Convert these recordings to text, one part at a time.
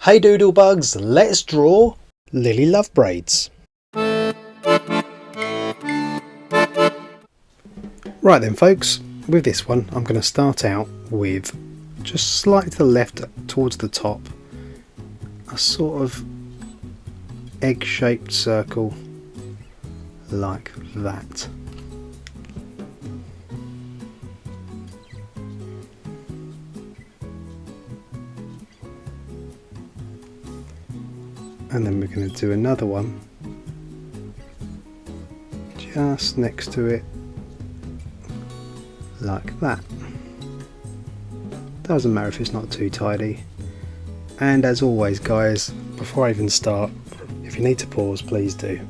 Hey Doodlebugs, let's draw Lily Lovebraids. Right then folks, with this one I'm going to start out with just slightly to the left towards the top, a sort of egg-shaped circle like that. And then we're going to do another one just next to it like that. Doesn't matter if it's not too tidy. And as always guys, before I even start, if you need to pause, please do.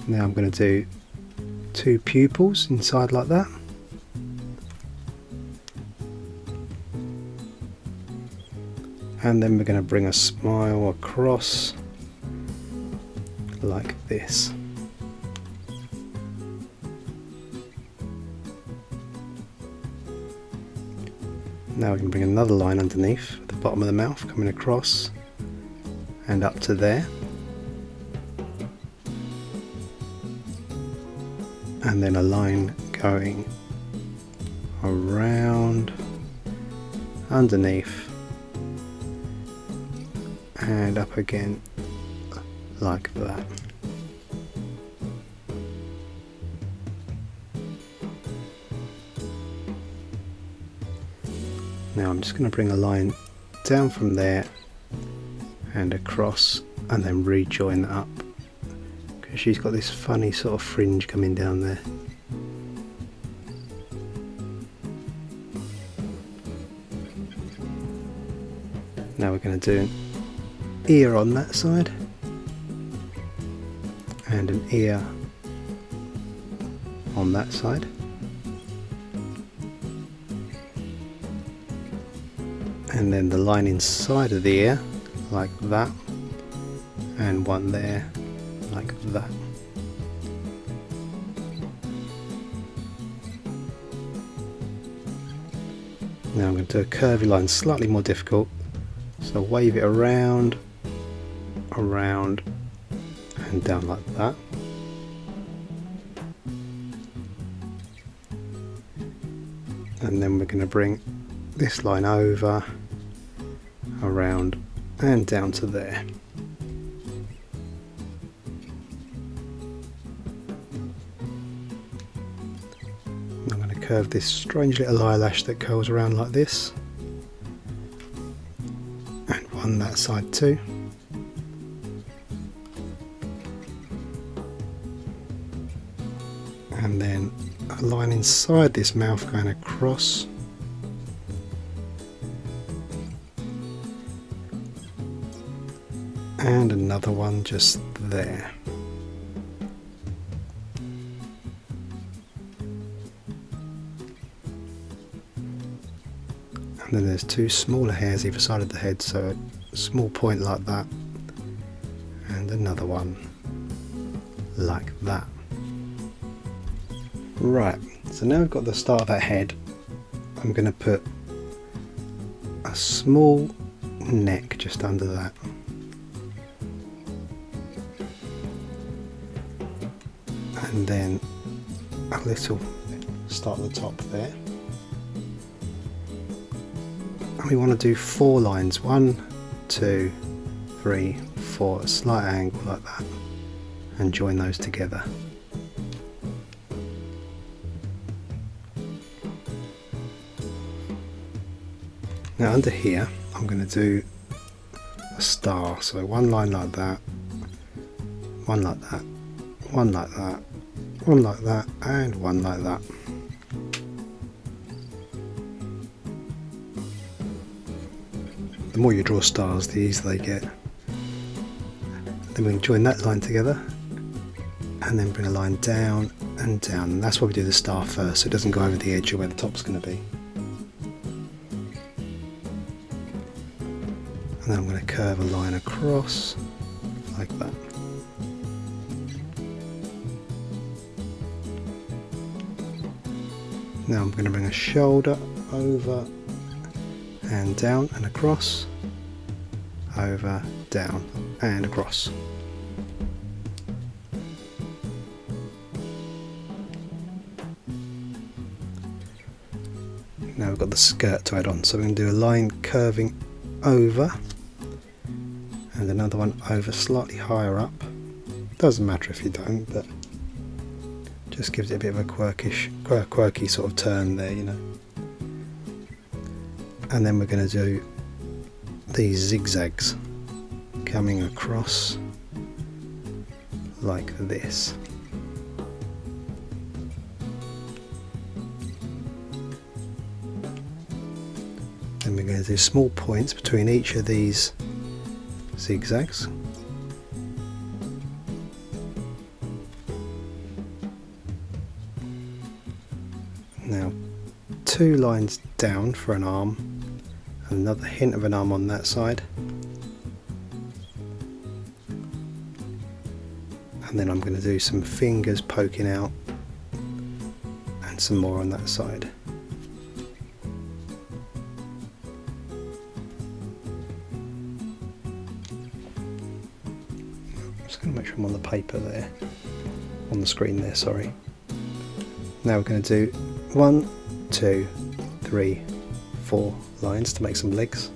Now I'm going to do two pupils inside like that. And then we're going to bring a smile across like this. Now we can bring another line underneath at the bottom of the mouth, coming across and up to there. And then a line going around, underneath, and up again like that. Now I'm just going to bring a line down from there and across and then rejoin that up, because she's got this funny sort of fringe coming down there. Now we're going to do an ear on that side and an ear on that side. And then the line inside of the ear like that, and one there like that. Now I'm going to do a curvy line, slightly more difficult, so wave it around and down like that. And then we're going to bring this line over, around and down to there. I'm going to curve this strange little eyelash that curls around like this, and one that side too. And then a line inside this mouth going across, and another one just there. And then there's two smaller hairs either side of the head, so a small point like that, and another one like that. Right, so now we've got the start of that head, I'm going to put a small neck just under that. And then a little start at the top there. And we want to do 4 lines, 1, 2, 3, 4, a slight angle like that, and join those together. Now under here I'm going to do a star, so one line like that, one like that, one like that, one like that, and one like that. The more you draw stars, the easier they get. Then we can join that line together and then bring a line down and down, and that's why we do the star first, so it doesn't go over the edge of where the top's going to be. And then I'm going to curve a line across like that. Now I'm going to bring a shoulder over and down and across, over, down and across. Now we've got the skirt to add on, so we're going to do a line curving over and another one over slightly higher up. Doesn't matter if you don't, but just gives it a bit of a quirky sort of turn there, you know. And then we're going to do these zigzags coming across like this. Then we're going to do small points between each of these zigzags. Now 2 lines down for an arm, and another hint of an arm on that side, and then I'm going to do some fingers poking out and some more on that side. Just going to make sure I'm on the paper there, on the screen there, sorry. Now we're going to do 1, 2, 3, 4 lines to make some legs,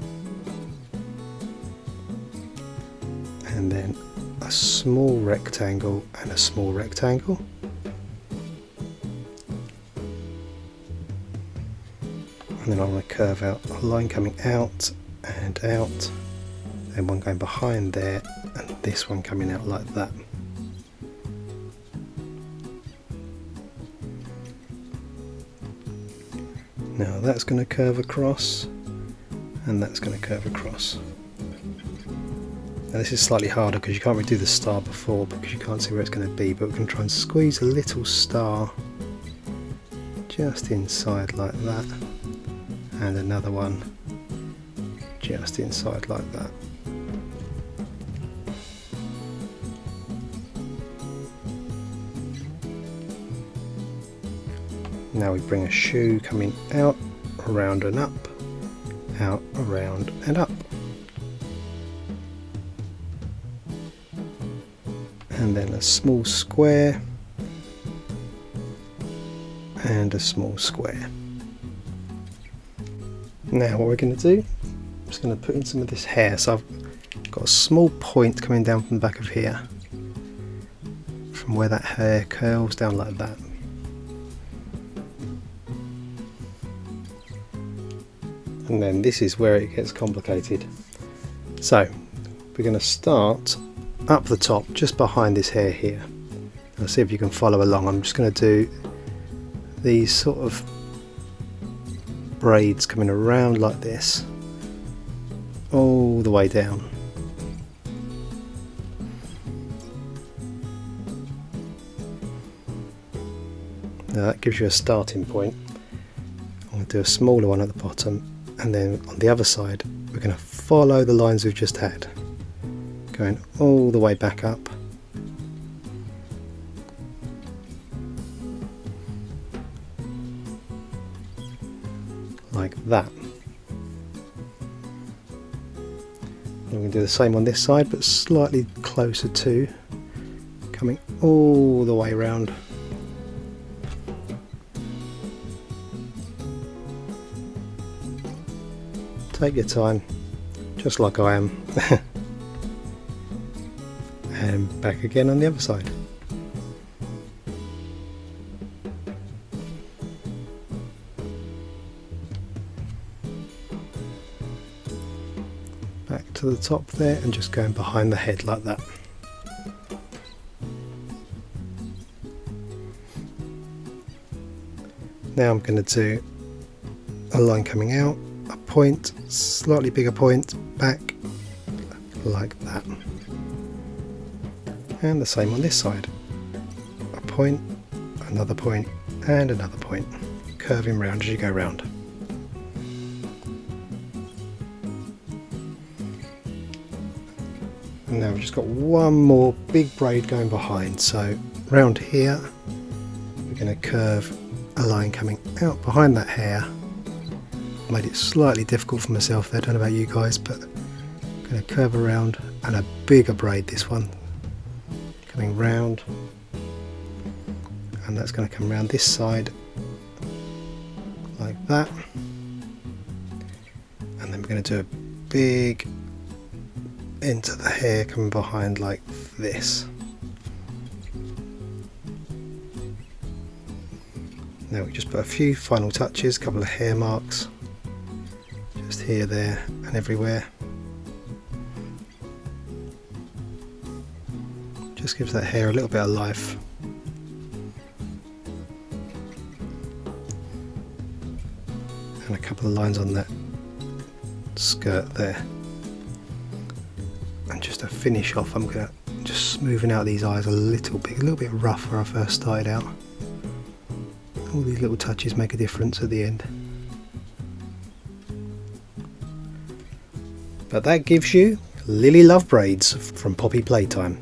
and then a small rectangle and a small rectangle, and then I'm going to curve out a line coming out and out, and one going behind there, and this one coming out like that. Now that's going to curve across, and that's going to curve across. Now this is slightly harder because you can't really do the star before because you can't see where it's going to be, but we can try and squeeze a little star just inside like that, and another one just inside like that. Now we bring a shoe coming out, around and up, out, around and up. And then a small square and a small square. Now what we're going to do, I'm just going to put in some of this hair. So I've got a small point coming down from the back of here, from where that hair curls down like that. And then this is where it gets complicated. So we're going to start up the top, just behind this hair here. I'll see if you can follow along. I'm just going to do these sort of braids coming around like this, all the way down. Now that gives you a starting point. I'm going to do a smaller one at the bottom, and then on the other side we're going to follow the lines we've just had, going all the way back up, like that. And we're going to do the same on this side, but slightly closer to, coming all the way around. Take your time, just like I am. And back again on the other side. Back to the top there, and just going behind the head like that. Now I'm going to do a line coming out, a point, slightly bigger point, back like that. And the same on this side. A point, another point, and another point, curving round as you go round. And now we've just got one more big braid going behind, so round here we're going to curve a line coming out behind that hair, made it slightly difficult for myself there, don't know about you guys, but I'm going to curve around, and a bigger braid this one, coming round, and that's going to come round this side like that, and then we're going to do a big into the hair coming behind like this. Now we just put a few final touches, a couple of hair marks, just here, there and everywhere. Just gives that hair a little bit of life. And a couple of lines on that skirt there. And just to finish off, I'm going to just smoothing out these eyes a little bit rough where I first started out. All these little touches make a difference at the end. But that gives you Lily Lovebraids from Poppy Playtime.